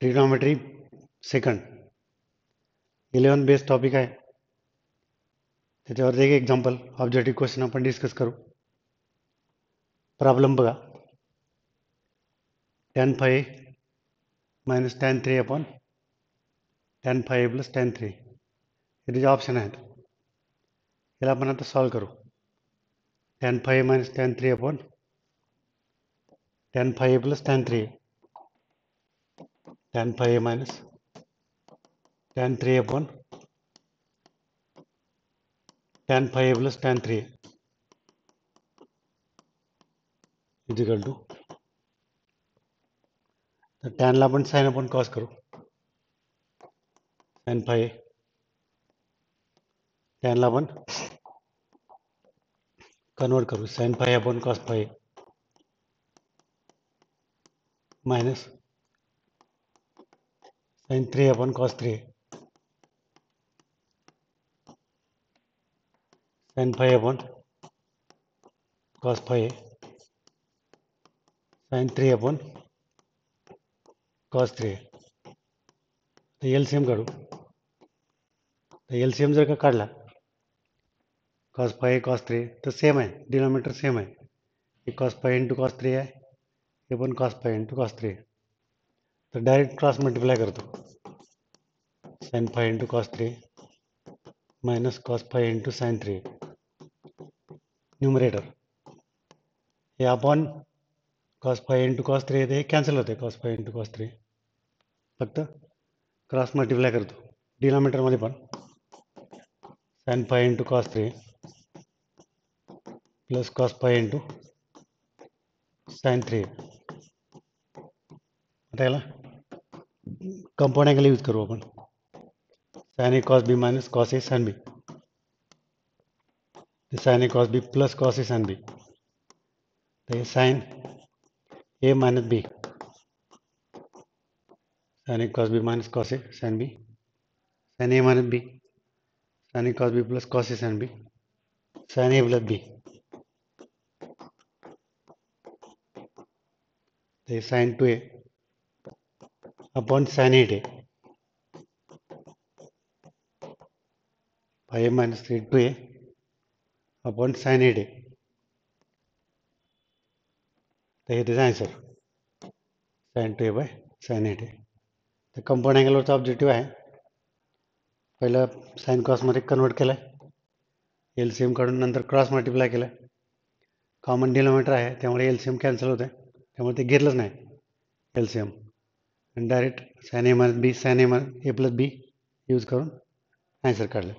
Trigonometry second 11 base topic आहे. त्याच्यावर एक एक्झाम्पल ऑब्जेक्टिव्ह क्वेश्चन आपण डिस्कस करू. प्रॉब्लेम बघा. tan phi minus tan 3 upon tan phi plus tan 3 हे जे ऑप्शन आहेत याला आपण आता सॉल्व करू. tan phi minus tan 3 upon tan phi plus tan 3 tan phi minus tan 3 upon tan phi plus tan 3 इजिकल टू, तर टॅनला आपण साइन अपॉन कॉस करू. tan phi टॅनला आपण कन्वर्ट करू sin phi upon cos phi minus sin 3 upon cos 3 sin phi upon cos phi sin 3 upon cos 3. तर LCM काढू. तर LCM जर का काढला cos phi cos 3 तर सेम आहे, डिनॉमिनेटर सेम आहे. हे cos phi इंटू cos 3 आहे, हे पण cos phi इंटू cos 3 आहे. तर डायरेक्ट क्रॉस मल्टिप्लाय करतो. sin phi into cos 3 minus cos phi into sin 3 numerator हे upon cos phi into cos 3 हे कॅन्सल होते. cos phi इंटू cos 3 फक्त क्रॉस मल्टिप्लाय करतो. डिनॉमिनेटरमध्ये पण sin phi into cos 3 plus cos phi into sin 3. आता याला compound angle use करू आपण. sin a cos b minus cos a sin b, sin a cos b plus cos a sin b. तर हे sin a minus b sin a cos b minus cos a sin b, sin a minus b sin a cos b plus cos a sin b sin a plus b. ते sin 2a upon sin 8a 5a minus 3 2a upon sin 8a. तर हे त्याचं answer sin 2a bye sin 8a. तर compound अँगलवरचा objective आहे. पहिलं sign कॉसमध्ये convert केलं आहे, LCM काढून नंतर क्रॉस मल्टिप्लाय केलं. कॉमन डिनॉमिनेटर आहे त्यामुळे एलसीएम कॅन्सल होते, त्यामुळे ते घेतलंच नाही एलसीएम. आणि direct sin a minus b sin a plus b use करून आन्सर काढलं.